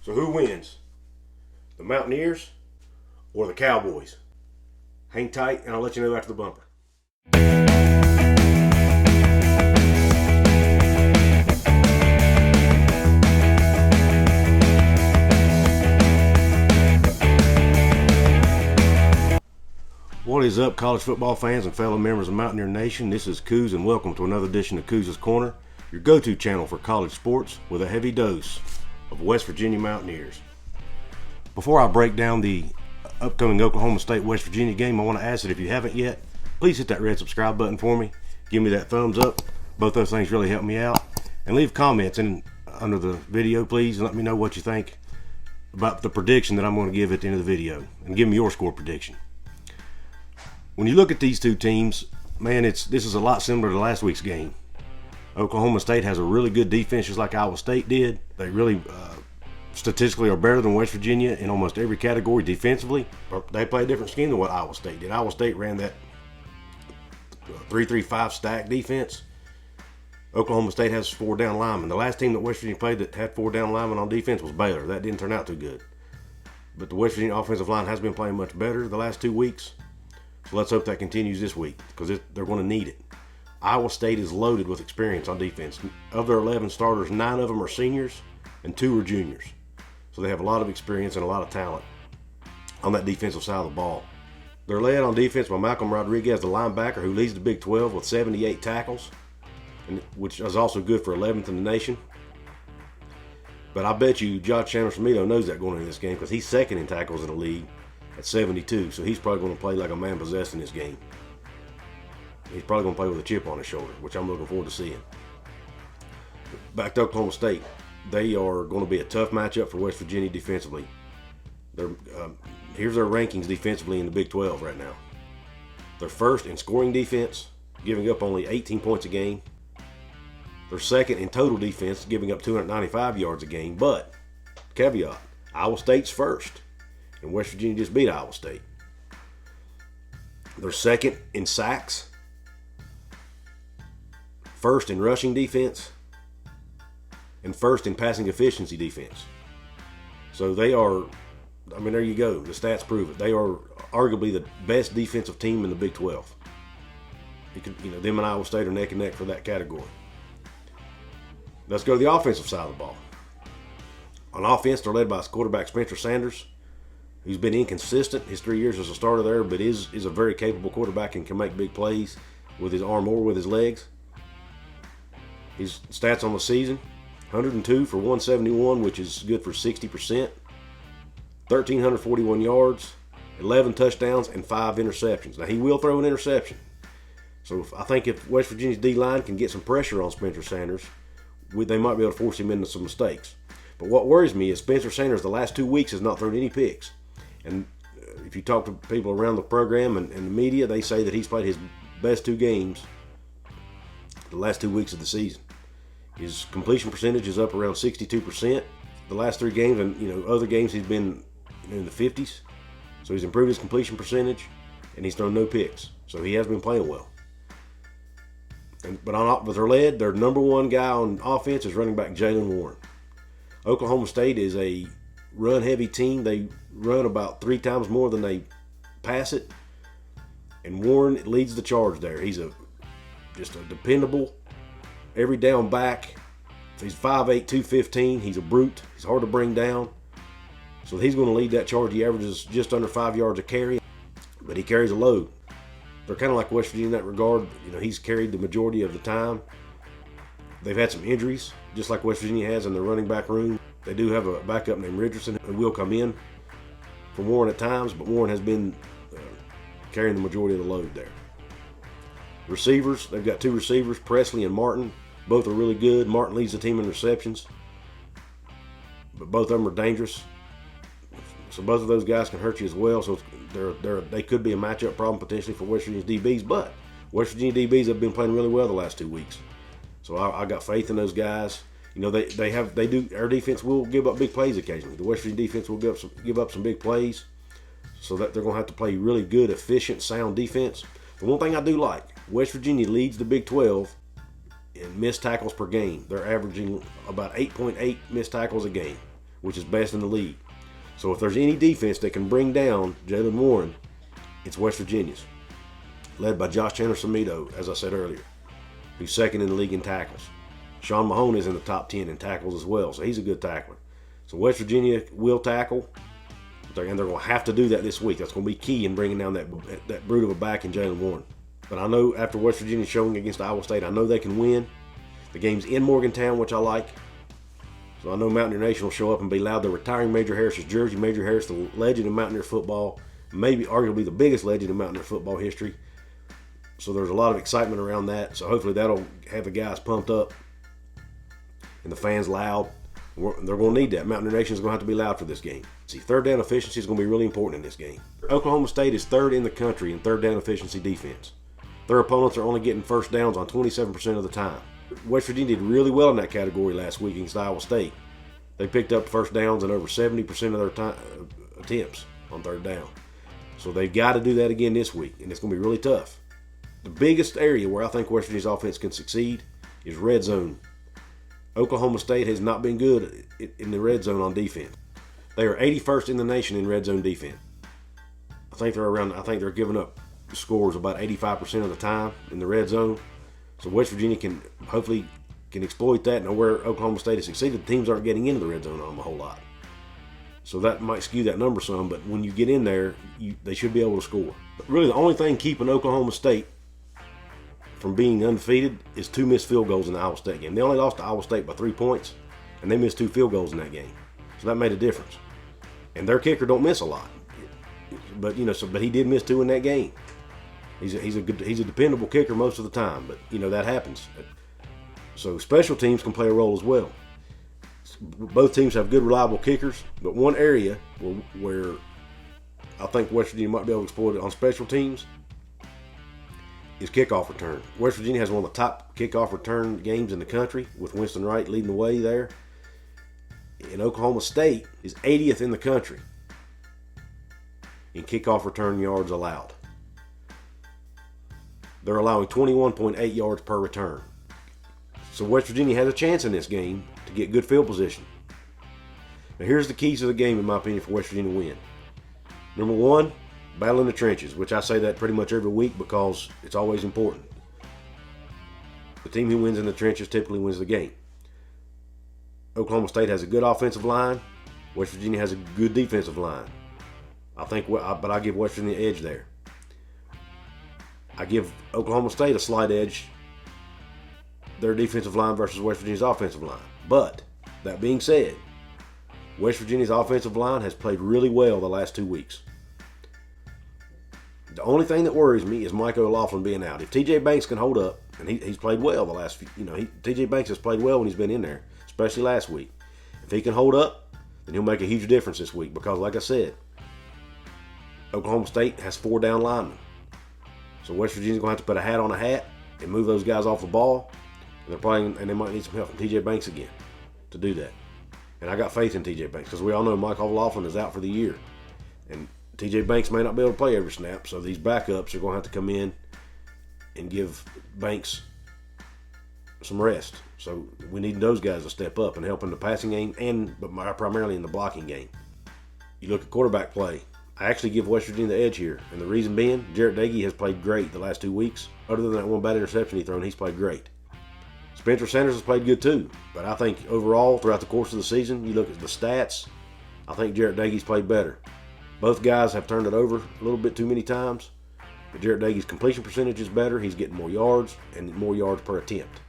So who wins? The Mountaineers or the Cowboys? Hang tight and I'll let you know after the bumper. What is up, college football fans and fellow members of Mountaineer Nation? This is Coos and welcome to another edition of Coos' Corner, your go-to channel for college sports with a heavy dose of West Virginia Mountaineers. Before I break down the upcoming Oklahoma State West Virginia game, I want to ask that if you haven't yet, please hit that red subscribe button for me. Give me that thumbs up. Both those things really help me out. And leave comments under the video, please, and let me know what you think about the prediction that I'm going to give at the end of the video. And give me your score prediction. When you look at these two teams, man, this is a lot similar to last week's game. Oklahoma State has a really good defense, just like Iowa State did. They really, statistically, are better than West Virginia in almost every category defensively. But they play a different scheme than what Iowa State did. Iowa State ran that 3-3-5 stack defense. Oklahoma State has 4 down linemen. The last team that West Virginia played that had 4 down linemen on defense was Baylor. That didn't turn out too good. But the West Virginia offensive line has been playing much better the last 2 weeks. So let's hope that continues this week because they're going to need it. Iowa State is loaded with experience on defense. Of their 11 starters, 9 of them are seniors and 2 are juniors. So they have a lot of experience and a lot of talent on that defensive side of the ball. They're led on defense by Malcolm Rodriguez, the linebacker, who leads the Big 12 with 78 tackles, which is also good for 11th in the nation. But I bet you Josh Chandler-Smito knows that going into this game because he's second in tackles in the league at 72, so he's probably going to play like a man possessed in this game. He's probably going to play with a chip on his shoulder, which I'm looking forward to seeing. Back to Oklahoma State. They are going to be a tough matchup for West Virginia defensively. Here's their rankings defensively in the Big 12 right now. They're first in scoring defense, giving up only 18 points a game. They're second in total defense, giving up 295 yards a game. But, caveat, Iowa State's first, and West Virginia just beat Iowa State. They're second in sacks, first in rushing defense, and first in passing efficiency defense. So they are, there you go. The stats prove it. They are arguably the best defensive team in the Big 12. Them and Iowa State are neck and neck for that category. Let's go to the offensive side of the ball. On offense, they're led by quarterback Spencer Sanders, who's been inconsistent his 3 years as a starter there, but is a very capable quarterback and can make big plays with his arm or with his legs. His stats on the season: 102 for 171, which is good for 60%. 1,341 yards, 11 touchdowns, and 5 interceptions. Now, he will throw an interception. So I think if West Virginia's D-line can get some pressure on Spencer Sanders, they might be able to force him into some mistakes. But what worries me is Spencer Sanders the last 2 weeks has not thrown any picks. And if you talk to people around the program and the media, they say that he's played his best 2 games the last 2 weeks of the season. His completion percentage is up around 62% the last 3 games, and other games he's been in the 50s. So he's improved his completion percentage, and he's thrown no picks. So he has been playing well. But they're led, their number 1 guy on offense is running back Jaylen Warren. Oklahoma State is a run-heavy team. They run about 3 times more than they pass it, and Warren leads the charge there. He's just a dependable, every down back. He's 5'8", 215. He's a brute. He's hard to bring down. So he's going to lead that charge. He averages just under 5 yards a carry, but he carries a load. They're kind of like West Virginia in that regard. He's carried the majority of the time. They've had some injuries, just like West Virginia has in their running back room. They do have a backup named Richardson who will come in for Warren at times, but Warren has been carrying the majority of the load there. Receivers, they've got 2 receivers, Presley and Martin. Both are really good. Martin leads the team in receptions, but both of them are dangerous. So both of those guys can hurt you as well. So they could be a matchup problem potentially for West Virginia's DBs, but West Virginia DBs have been playing really well the last 2 weeks. So I got faith in those guys. Our defense will give up big plays occasionally. The West Virginia defense will give up some big plays, so that they're going to have to play really good, efficient, sound defense. The one thing I do like, West Virginia leads the Big 12 in missed tackles per game. They're averaging about 8.8 missed tackles a game, which is best in the league. So if there's any defense that can bring down Jaylen Warren, it's West Virginia's, led by Josh Chandler-Samito, as I said earlier, who's second in the league in tackles. Sean Mahone is in the top 10 in tackles as well, so he's a good tackler. So West Virginia will tackle, and they're going to have to do that this week. That's going to be key in bringing down that brute of a back in Jaylen Warren. But I know after West Virginia showing against Iowa State, I know they can win. The game's in Morgantown, which I like. So I know Mountaineer Nation will show up and be loud. They're retiring Major Harris's jersey. Major Harris, the legend of Mountaineer football, maybe arguably the biggest legend in Mountaineer football history. So there's a lot of excitement around that. So hopefully that'll have the guys pumped up and the fans loud. They're going to need that. Mountaineer Nation is going to have to be loud for this game. See, third down efficiency is going to be really important in this game. Oklahoma State is third in the country in third down efficiency defense. Their opponents are only getting first downs on 27% of the time. West Virginia did really well in that category last week against Iowa State. They picked up first downs in over 70% of their attempts on third down. So they've got to do that again this week, and it's going to be really tough. The biggest area where I think West Virginia's offense can succeed is red zone. Oklahoma State has not been good in the red zone on defense. They are 81st in the nation in red zone defense. I think they're giving up scores about 85% of the time in the red zone. So West Virginia can hopefully exploit that. And where Oklahoma State has succeeded, teams aren't getting into the red zone on them a whole lot. So that might skew that number some, but when you get in there, they should be able to score. But really the only thing keeping Oklahoma State from being undefeated is 2 missed field goals in the Iowa State game. They only lost to Iowa State by 3 points, and they missed 2 field goals in that game. So that made a difference. And their kicker don't miss a lot. But but he did miss 2 in that game. He's a dependable kicker most of the time, but that happens. So special teams can play a role as well. Both teams have good, reliable kickers, but one area where I think West Virginia might be able to exploit it on special teams is kickoff return. West Virginia has one of the top kickoff return games in the country, with Winston Wright leading the way there. And Oklahoma State is 80th in the country in kickoff return yards allowed. They're allowing 21.8 yards per return. So West Virginia has a chance in this game to get good field position. Now here's the keys of the game, in my opinion, for West Virginia to win. Number 1, battle in the trenches, which I say that pretty much every week because it's always important. The team who wins in the trenches typically wins the game. Oklahoma State has a good offensive line. West Virginia has a good defensive line. But I give West Virginia the edge there. I give Oklahoma State a slight edge, their defensive line versus West Virginia's offensive line. But that being said, West Virginia's offensive line has played really well the last 2 weeks. The only thing that worries me is Mike O'Laughlin being out. If TJ Banks can hold up, and he's played well the last few, TJ Banks has played well when he's been in there, especially last week. If he can hold up, then he'll make a huge difference this week because, like I said, Oklahoma State has 4 down linemen. So West Virginia's going to have to put a hat on a hat and move those guys off the ball. And they might need some help from TJ Banks again to do that. And I got faith in TJ Banks because we all know Mike O'Laughlin is out for the year. And TJ Banks may not be able to play every snap, so these backups are going to have to come in and give Banks some rest. So we need those guys to step up and help in the passing game, but primarily in the blocking game. You look at quarterback play. I actually give West Virginia the edge here, and the reason being, Jarrett Doege has played great the last 2 weeks. Other than that one bad interception he thrown, he's played great. Spencer Sanders has played good too, but I think overall, throughout the course of the season, you look at the stats, I think Jarrett Doege's played better. Both guys have turned it over a little bit too many times, but Jarrett Doege's completion percentage is better. He's getting more yards and more yards per attempt.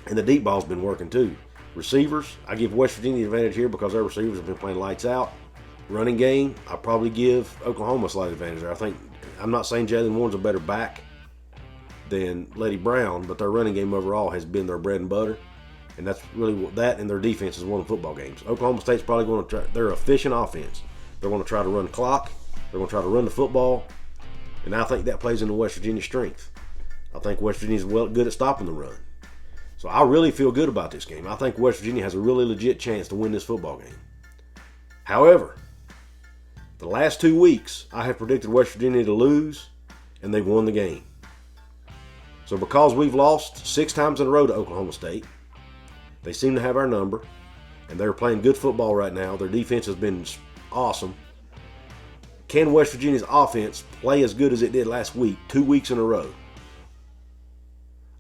And the deep ball's been working too. Receivers, I give West Virginia the advantage here because their receivers have been playing lights out. Running game, I probably give Oklahoma a slight advantage there. I'm not saying Jaylen Warren's a better back than Letty Brown, but their running game overall has been their bread and butter. And that's really what that and their defense is won football games. Oklahoma State's probably going to try, they're efficient offense. They're going to try to run the clock. They're going to try to run the football. And I think that plays into West Virginia's strength. I think West Virginia's good at stopping the run. So I really feel good about this game. I think West Virginia has a really legit chance to win this football game. However, the last 2 weeks, I have predicted West Virginia to lose, and they've won the game. So because we've lost 6 times in a row to Oklahoma State, they seem to have our number. and they're playing good football right now. Their defense has been awesome. Can West Virginia's offense play as good as it did last week, 2 weeks in a row?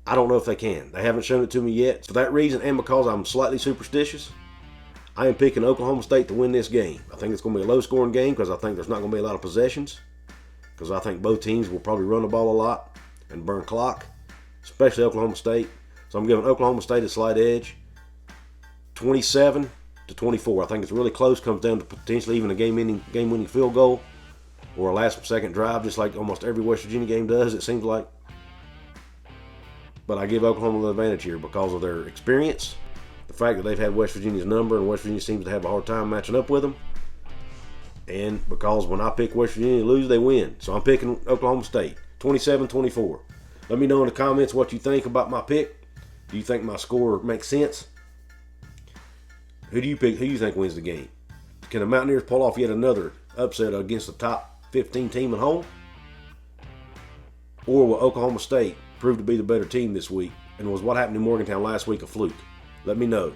I don't know if they can. They haven't shown it to me yet. For that reason, and because I'm slightly superstitious, I am picking Oklahoma State to win this game. I think it's going to be a low-scoring game because I think there's not going to be a lot of possessions, because I think both teams will probably run the ball a lot and burn clock, especially Oklahoma State. So I'm giving Oklahoma State a slight edge, 27-24. I think it's really close. Comes down to potentially even a game-winning field goal or a last-second drive, just like almost every West Virginia game does, it seems like. But I give Oklahoma the advantage here because of their experience, the fact that they've had West Virginia's number, and West Virginia seems to have a hard time matching up with them, and because when I pick West Virginia to lose, they win. So I'm picking Oklahoma State, 27-24. Let me know in the comments what you think about my pick. Do you think my score makes sense? Who do you pick? Who do you think wins the game? Can the Mountaineers pull off yet another upset against the top 15 team at home? Or will Oklahoma State prove to be the better team this week? And was what happened in Morgantown last week a fluke? Let me know.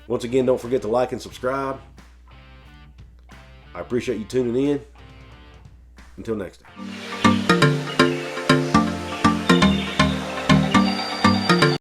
Once again, don't forget to like and subscribe. I appreciate you tuning in. Until next time.